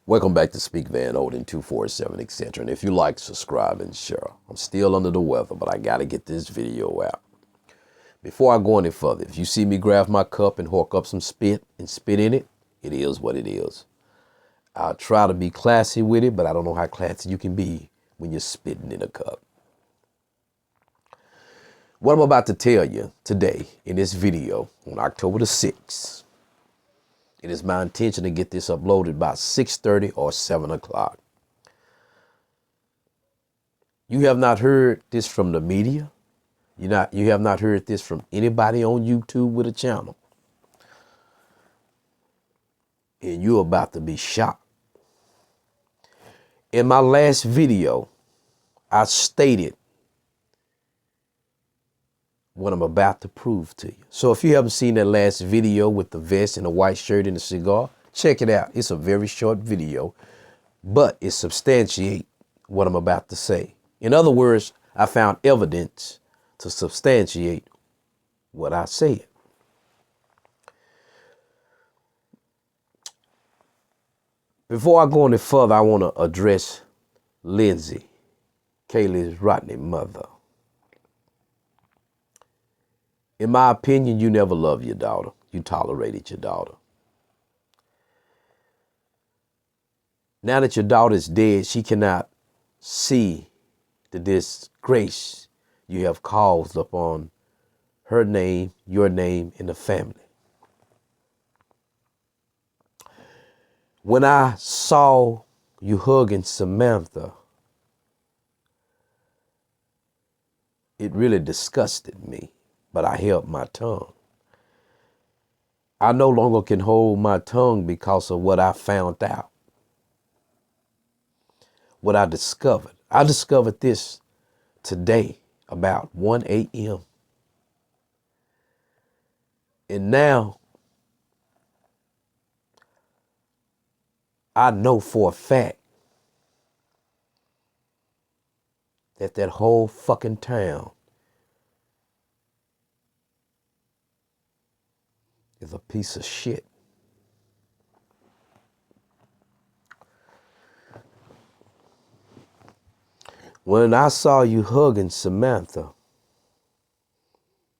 Welcome back to Speak Van Oden 247, etc. And if you like, subscribe and share. I'm still under the weather, but I got to get this video out. Before I go any further, if you see me grab my cup and hawk up some spit and spit in it, it is what it is. I'll try to be classy with it, but I don't know how classy you can be when you're spitting in a cup. What I'm about to tell you today in this video on October the 6th, it is my intention to get this uploaded by 6:30 or 7 o'clock. You have not heard this from the media. You have not heard this from anybody on YouTube with a channel. And you're about to be shocked. In my last video, I stated what I'm about to prove to you. So if you haven't seen that last video with the vest and the white shirt and the cigar, check it out. It's a very short video, but it substantiates what I'm about to say. In other words, I found evidence to substantiate what I said. Before I go any further, I want to address Lindsay, Kiely's Rodni mother. In my opinion, you never loved your daughter. You tolerated your daughter. Now that your daughter is dead, she cannot see the disgrace you have caused upon her name, your name, and the family. When I saw you hugging Samantha, it really disgusted me, but I held my tongue. I no longer can hold my tongue because of what I found out, what I discovered. I discovered this today about 1 a.m. And now I know for a fact that that whole fucking town is a piece of shit. When I saw you hugging Samantha,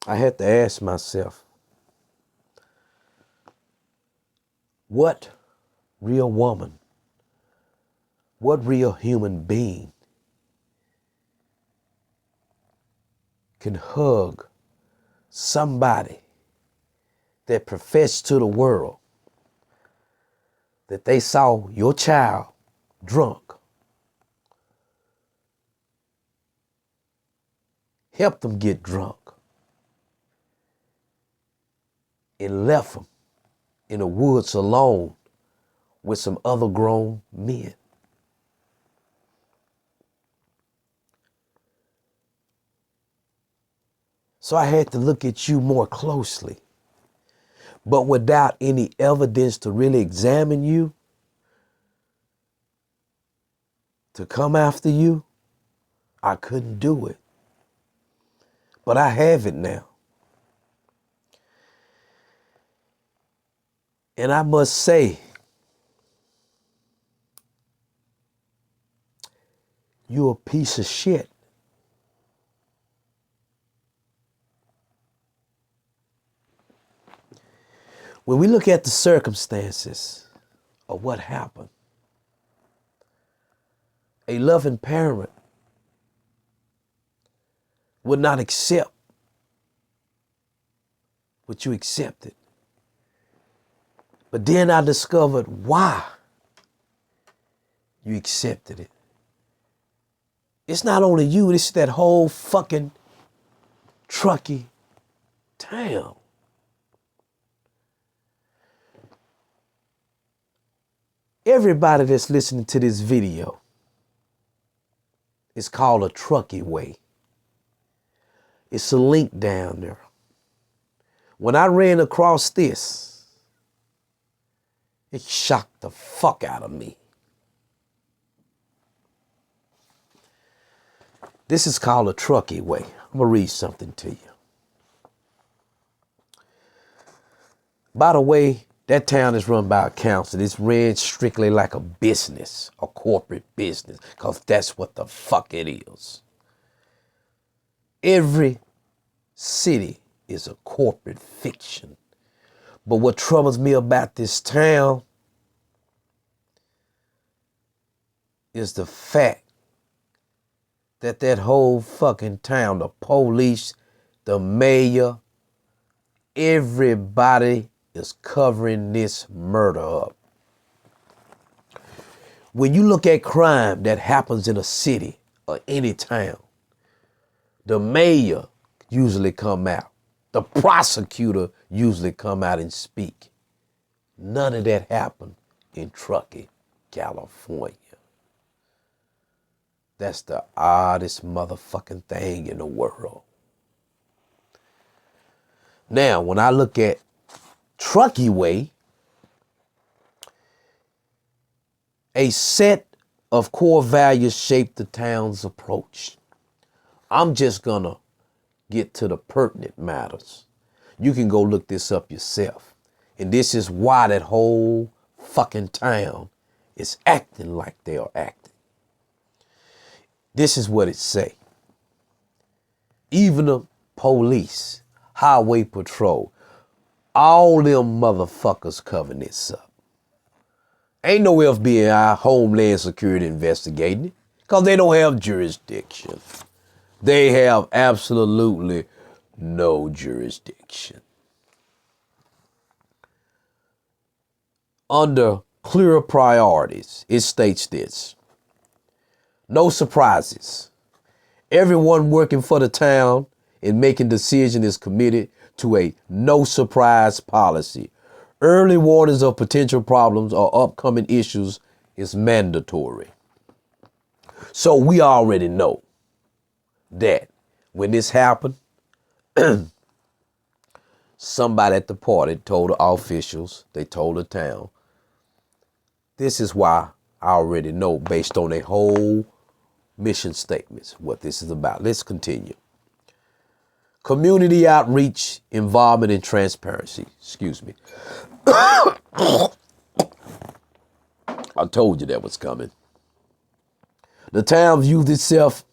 I had to ask myself, what real woman, what real human being can hug somebody that professed to the world that they saw your child drunk, helped them get drunk, and left them in the woods alone with some other grown men? So I had to look at you more closely. But without any evidence to really examine you, to come after you, I couldn't do it. But I have it now. And I must say, you're a piece of shit. When we look at the circumstances of what happened, a loving parent would not accept what you accepted. But then I discovered why you accepted it. It's not only you, it's that whole fucking Truckee town. Everybody that's listening to this video is called a Truckee way. It's a link down there. When I ran across this, it shocked the fuck out of me. This is called a Truckee way. I'm gonna read something to you. By the way, That town is run by a council. It's ran strictly like a business, a corporate business, because that's what the fuck it is. Every city is a corporate fiction. But what troubles me about this town is the fact that that whole fucking town, the police, the mayor, everybody is covering this murder up. When you look at crime that happens in a city or any town, the mayor usually come out. The prosecutor usually come out and speak. None of that happened in Truckee, California. That's the oddest motherfucking thing in the world. Now, when I look at Truckee Way, a set of core values shape the town's approach. I'm just gonna get to the pertinent matters. You can go look this up yourself. And this is why that whole fucking town is acting like they are acting. This is what it say. Even the police, highway patrol, all them motherfuckers covering this up. Ain't no FBI, Homeland Security investigating it, because they don't have jurisdiction. They have absolutely no jurisdiction. Under clear priorities, it states this. No surprises. Everyone working for the town and making decisions is committed to a no surprise policy. Early warnings of potential problems or upcoming issues is mandatory. So we already know that when this happened, somebody at the party told the officials, they told the town. This is why I already know based on a whole mission statements what this is about. Let's continue. Community outreach, involvement, and transparency. Excuse me. I told you that was coming. The town views itself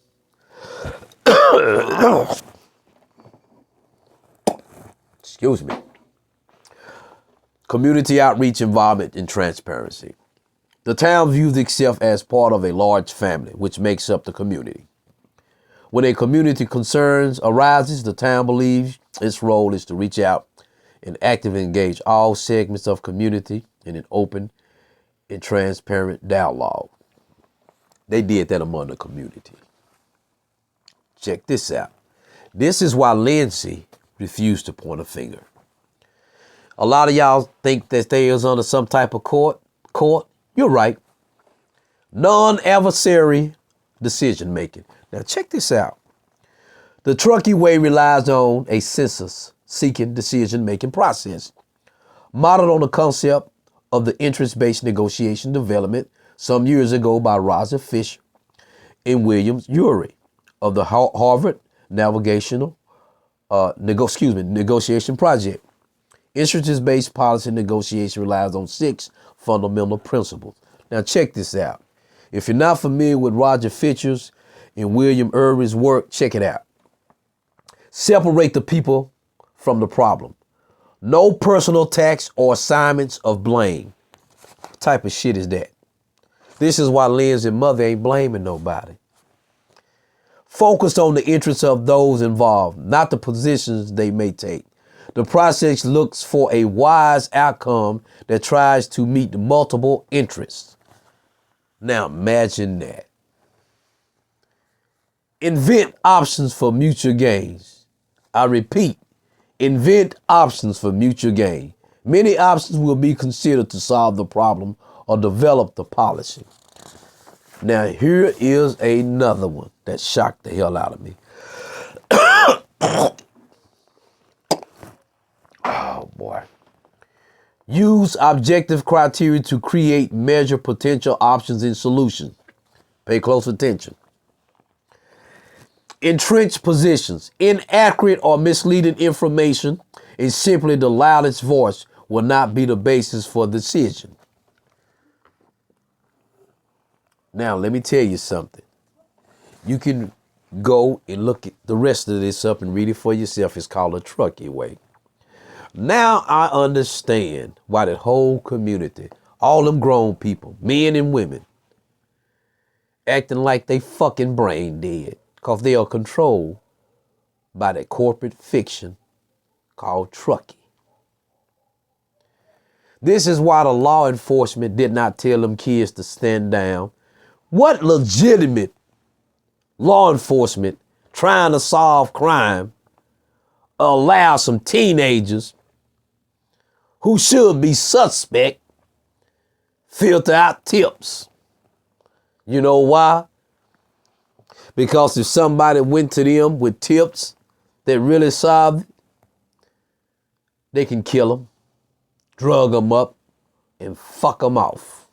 excuse me. Community outreach, involvement, and transparency. The town views itself as part of a large family, which makes up the community. When a community concerns arises, the town believes its role is to reach out and actively engage all segments of community in an open and transparent dialogue. They did that among the community. Check this out. This is why Lindsay refused to point a finger. A lot of y'all think that they is under some type of court. You're right. Non-adversary decision making. Now check this out. The Truckee Way relies on a census-seeking decision-making process, modeled on the concept of the interest-based negotiation development some years ago by Roger Fisher and Williams Urey of the Harvard Negotiation Project. Interest-based policy negotiation relies on 6 fundamental principles. Now check this out. If you're not familiar with Roger Fisher's and William Urey's work, check it out. Separate the people from the problem. No personal attacks or assignments of blame. What type of shit is that? This is why Lynn's and mother ain't blaming nobody. Focus on the interests of those involved, not the positions they may take. The process looks for a wise outcome that tries to meet multiple interests. Now imagine that. Invent options for mutual gains. I repeat, invent options for mutual gain. Many options will be considered to solve the problem or develop the policy. Now here is another one that shocked the hell out of me. Oh boy. Use objective criteria to create, measure potential options and solutions. Pay close attention. Entrenched positions. Inaccurate or misleading information is simply the loudest voice will not be the basis for decision. Now, let me tell you something. You can go and look at the rest of this up and read it for yourself. It's called the Truckee way. Now I understand why that whole community, all them grown people, men and women, acting like they fucking brain dead because they are controlled by that corporate fiction called Truckee. This is why the law enforcement did not tell them kids to stand down. What legitimate law enforcement trying to solve crime allow some teenagers who should be suspect filter out tips? You know why? Because if somebody went to them with tips that really solved it, they can kill them, drug them up, and fuck them off.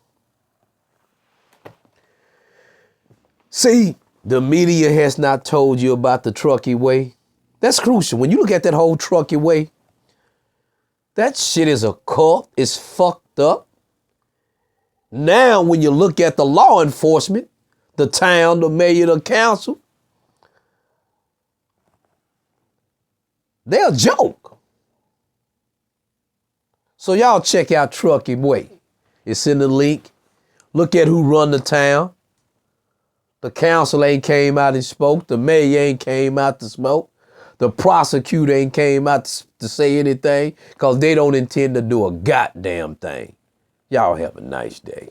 See, the media has not told you about the Truckee way. That's crucial. When you look at that whole Truckee way, that shit is a cult. It's fucked up. Now, when you look at the law enforcement, the town, the mayor, the council, they're a joke. So y'all check out Truckee way. It's in the link. Look at who run the town. The council ain't came out and spoke. The mayor ain't came out to smoke. The prosecutor ain't came out to say anything because they don't intend to do a goddamn thing. Y'all have a nice day.